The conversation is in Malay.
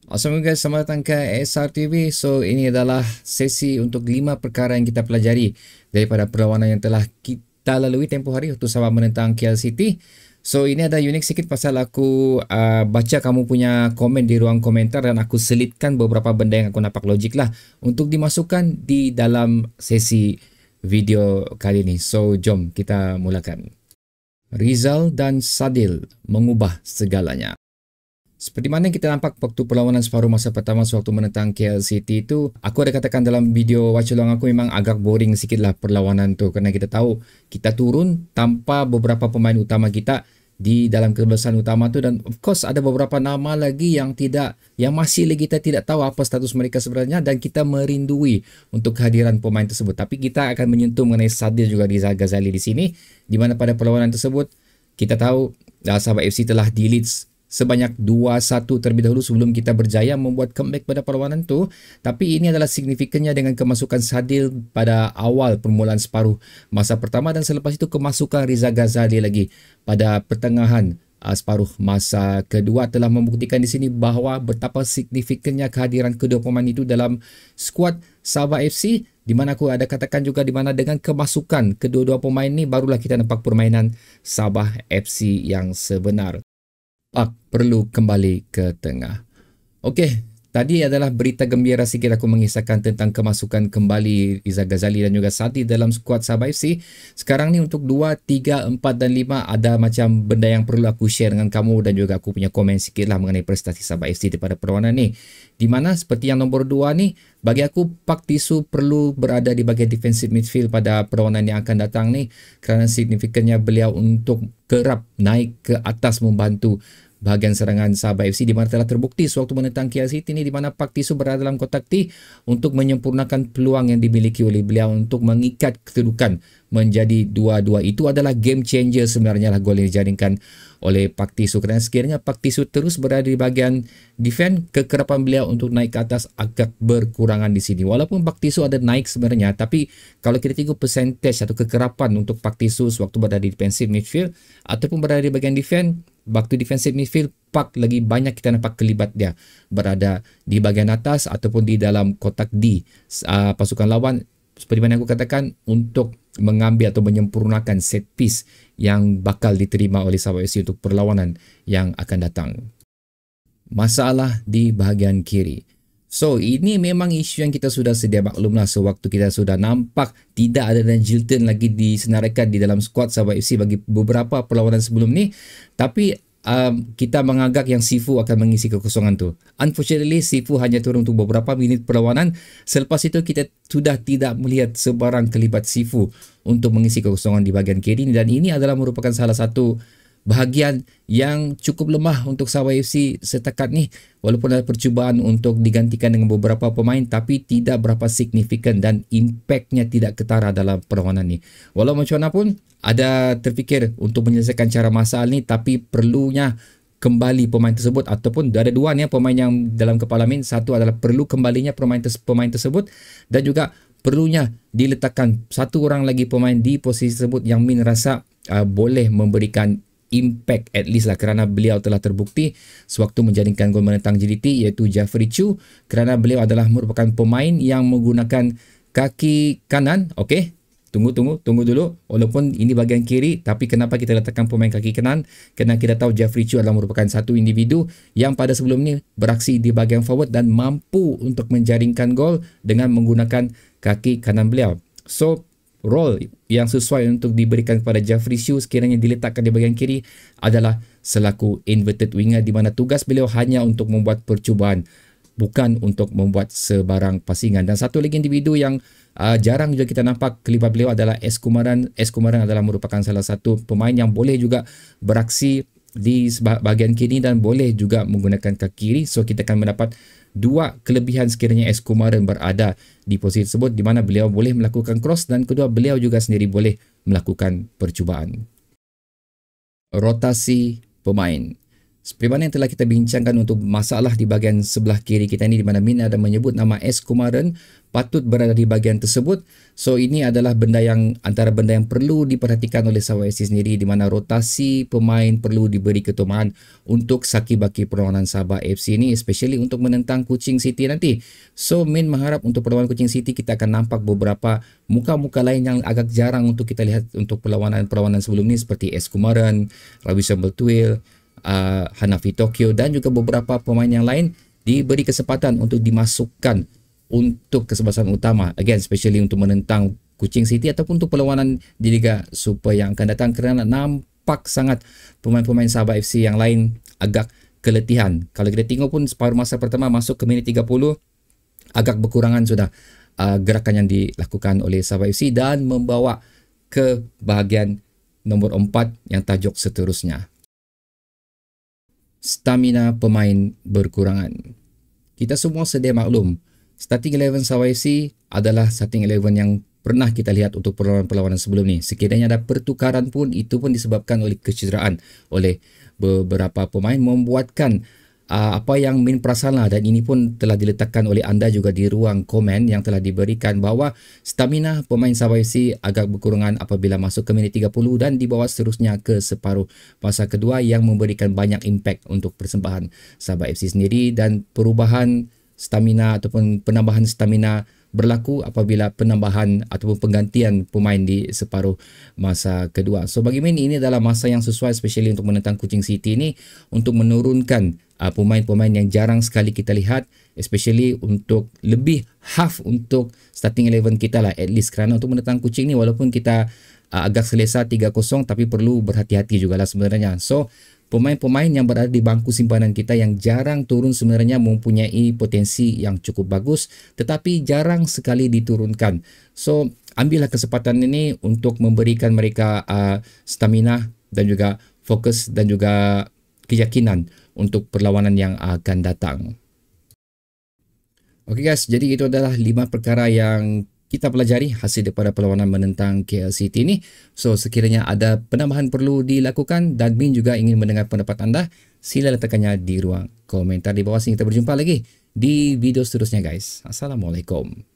Assalamualaikum guys, selamat datang ke SRTV. So, ini adalah sesi untuk 5 perkara yang kita pelajari daripada perlawanan yang telah kita lalui tempoh hari untuk Sabah menentang KL City. So, ini ada unik sikit pasal aku baca kamu punya komen di ruang komentar dan aku selitkan beberapa benda yang aku nampak logik lah untuk dimasukkan di dalam sesi video kali ini. So, jom kita mulakan. Rizal dan Sadil mengubah segalanya. Seperti mana kita nampak waktu perlawanan separuh masa pertama sewaktu menentang KL City itu, aku ada katakan dalam video watch along aku memang agak boring sikit lah perlawanan tu kerana kita tahu kita turun tanpa beberapa pemain utama kita di dalam kebebasan utama tu dan of course ada beberapa nama lagi yang masih lagi kita tidak tahu apa status mereka sebenarnya dan kita merindui untuk kehadiran pemain tersebut. Tapi kita akan menyentuh mengenai Sadil juga Rizal Ghazali di sini, di mana pada perlawanan tersebut kita tahu Sabah FC telah di-lead sebanyak 2-1 terlebih dahulu sebelum kita berjaya membuat comeback pada perlawanan tu. Tapi ini adalah signifikannya dengan kemasukan Sadil pada awal permulaan separuh masa pertama dan selepas itu kemasukan Rizal Ghazali lagi pada pertengahan separuh masa kedua telah membuktikan di sini bahawa betapa signifikannya kehadiran kedua pemain itu dalam skuad Sabah FC, di mana aku ada katakan juga di mana dengan kemasukan kedua-dua pemain ni barulah kita nampak permainan Sabah FC yang sebenar. Pak perlu kembali ke tengah. Okey, tadi adalah berita gembira sikit aku mengisahkan tentang kemasukan kembali Rizal Ghazali dan juga Sadil dalam skuad Sabah FC. Sekarang ni untuk 2, 3, 4 dan 5 ada macam benda yang perlu aku share dengan kamu dan juga aku punya komen sikit lah mengenai prestasi Sabah FC daripada perlawanan ni. Di mana seperti yang nombor 2 ni, bagi aku Pak Tisu perlu berada di bahagian defensive midfield pada perlawanan yang akan datang ni kerana signifikannya beliau untuk kerap naik ke atas membantu bahagian serangan Sabah FC di mana telah terbukti sewaktu menentang KL City ni di mana Pak Tisu berada dalam kotak T untuk menyempurnakan peluang yang dimiliki oleh beliau untuk mengikat kedudukan menjadi 2-2. Itu adalah game changer sebenarnya lah gol yang dijaringkan oleh Pak Tisu kerana sekiranya Pak Tisu terus berada di bahagian defend, kekerapan beliau untuk naik ke atas agak berkurangan di sini. Walaupun Pak Tisu ada naik sebenarnya, tapi kalau kita tengok percentage atau kekerapan untuk Pak Tisu sewaktu berada di defensive midfield ataupun berada di bahagian defend, waktu defensive midfield Pak lagi banyak kita nampak kelibat dia berada di bahagian atas ataupun di dalam kotak D pasukan lawan, seperti mana aku katakan, untuk mengambil atau menyempurnakan set piece yang bakal diterima oleh Sabah FC untuk perlawanan yang akan datang. Masalah di bahagian kiri. So, ini memang isu yang kita sudah sedia maklumlah sewaktu kita sudah nampak tidak ada Dan Jilton lagi disenaraikan di dalam skuad Sabah FC bagi beberapa perlawanan sebelum ni. Tapi kita menganggap yang Sifu akan mengisi kekosongan tu. Unfortunately, Sifu hanya turun untuk beberapa minit perlawanan. Selepas itu, kita sudah tidak melihat sebarang kelibat Sifu untuk mengisi kekosongan di bahagian kiri dan ini adalah merupakan salah satu bahagian yang cukup lemah untuk Sabah FC setakat ni. Walaupun ada percubaan untuk digantikan dengan beberapa pemain tapi tidak berapa signifikan dan impaknya tidak ketara dalam perlawanan ni. Walau macam mana pun ada terfikir untuk menyelesaikan cara masalah ni tapi perlunya kembali pemain tersebut ataupun ada dua ni pemain yang dalam kepala Min. Satu adalah perlu kembalinya pemain tersebut dan juga perlunya diletakkan satu orang lagi pemain di posisi tersebut yang Min rasa boleh memberikan impact at least lah kerana beliau telah terbukti sewaktu menjaringkan gol menentang JDT iaitu Jeffrey Chu kerana beliau adalah merupakan pemain yang menggunakan kaki kanan. Okey, tunggu dulu, walaupun ini bahagian kiri tapi kenapa kita letakkan pemain kaki kanan? Kerana kita tahu Jeffrey Chu adalah merupakan satu individu yang pada sebelum ni beraksi di bahagian forward dan mampu untuk menjaringkan gol dengan menggunakan kaki kanan beliau. So role yang sesuai untuk diberikan kepada Jeffrey Chu sekiranya diletakkan di bahagian kiri adalah selaku inverted winger di mana tugas beliau hanya untuk membuat percubaan bukan untuk membuat sebarang pasingan. Dan satu lagi individu yang jarang juga kita nampak kelibat beliau adalah S. Kumaran. S. Kumaran adalah merupakan salah satu pemain yang boleh juga beraksi di bahagian kiri dan boleh juga menggunakan kaki kiri. So kita akan mendapat dua kelebihan sekiranya S. Kumaran berada di posisi tersebut di mana beliau boleh melakukan cross dan kedua beliau juga sendiri boleh melakukan percubaan. Rotasi pemain. Seperti mana yang telah kita bincangkan untuk masalah di bahagian sebelah kiri kita ni, di mana Min ada menyebut nama S. Kumaran patut berada di bahagian tersebut. So ini adalah benda yang antara benda yang perlu diperhatikan oleh Sabah FC sendiri, di mana rotasi pemain perlu diberi keutamaan untuk saki-baki perlawanan Sabah FC ini, especially untuk menentang Kuching City nanti. So Min mengharap untuk perlawanan Kuching City kita akan nampak beberapa muka-muka lain yang agak jarang untuk kita lihat untuk perlawanan-perlawanan sebelum ni, seperti S. Kumaran, Ravi Sambeltuil, Hanafi Tokyo dan juga beberapa pemain yang lain diberi kesempatan untuk dimasukkan untuk kesebelasan utama, again especially untuk menentang Kuching City ataupun untuk perlawanan di Liga Super yang akan datang, kerana nampak sangat pemain-pemain Sabah FC yang lain agak keletihan. Kalau kita tengok pun separuh masa pertama masuk ke minit 30 agak berkurangan sudah gerakan yang dilakukan oleh Sabah FC dan membawa ke bahagian nombor 4 yang tajuk seterusnya. Stamina pemain berkurangan. Kita semua sedia maklum, starting 11 Sabah FC adalah starting 11 yang pernah kita lihat untuk perlawanan-perlawanan sebelum ni. Sekiranya ada pertukaran pun, itu pun disebabkan oleh kecederaan oleh beberapa pemain, membuatkan apa yang Min perasan lah, dan ini pun telah diletakkan oleh anda juga di ruang komen yang telah diberikan, bahawa stamina pemain Sabah FC agak berkurangan apabila masuk ke minit 30 dan dibawa seterusnya ke separuh masa kedua, yang memberikan banyak impact untuk persembahan Sabah FC sendiri, dan perubahan stamina ataupun penambahan stamina berlaku apabila penambahan ataupun penggantian pemain di separuh masa kedua. So bagi Min ini adalah masa yang sesuai, especially untuk menentang Kuching City ini, untuk menurunkan pemain-pemain yang jarang sekali kita lihat, especially untuk lebih half untuk starting 11 kita lah at least, kerana untuk menentang Kuching ni walaupun kita agak selesa 3-0 tapi perlu berhati-hati jugalah sebenarnya. So pemain-pemain yang berada di bangku simpanan kita yang jarang turun sebenarnya mempunyai potensi yang cukup bagus, tetapi jarang sekali diturunkan. So ambillah kesempatan ini untuk memberikan mereka stamina dan juga fokus dan juga keyakinan untuk perlawanan yang akan datang. Okay guys, jadi itu adalah 5 perkara yang kita pelajari hasil daripada perlawanan menentang KL City ni. So sekiranya ada penambahan perlu dilakukan dan Min juga ingin mendengar pendapat anda, sila letakkannya di ruang komentar di bawah. Sehingga kita berjumpa lagi di video seterusnya guys. Assalamualaikum.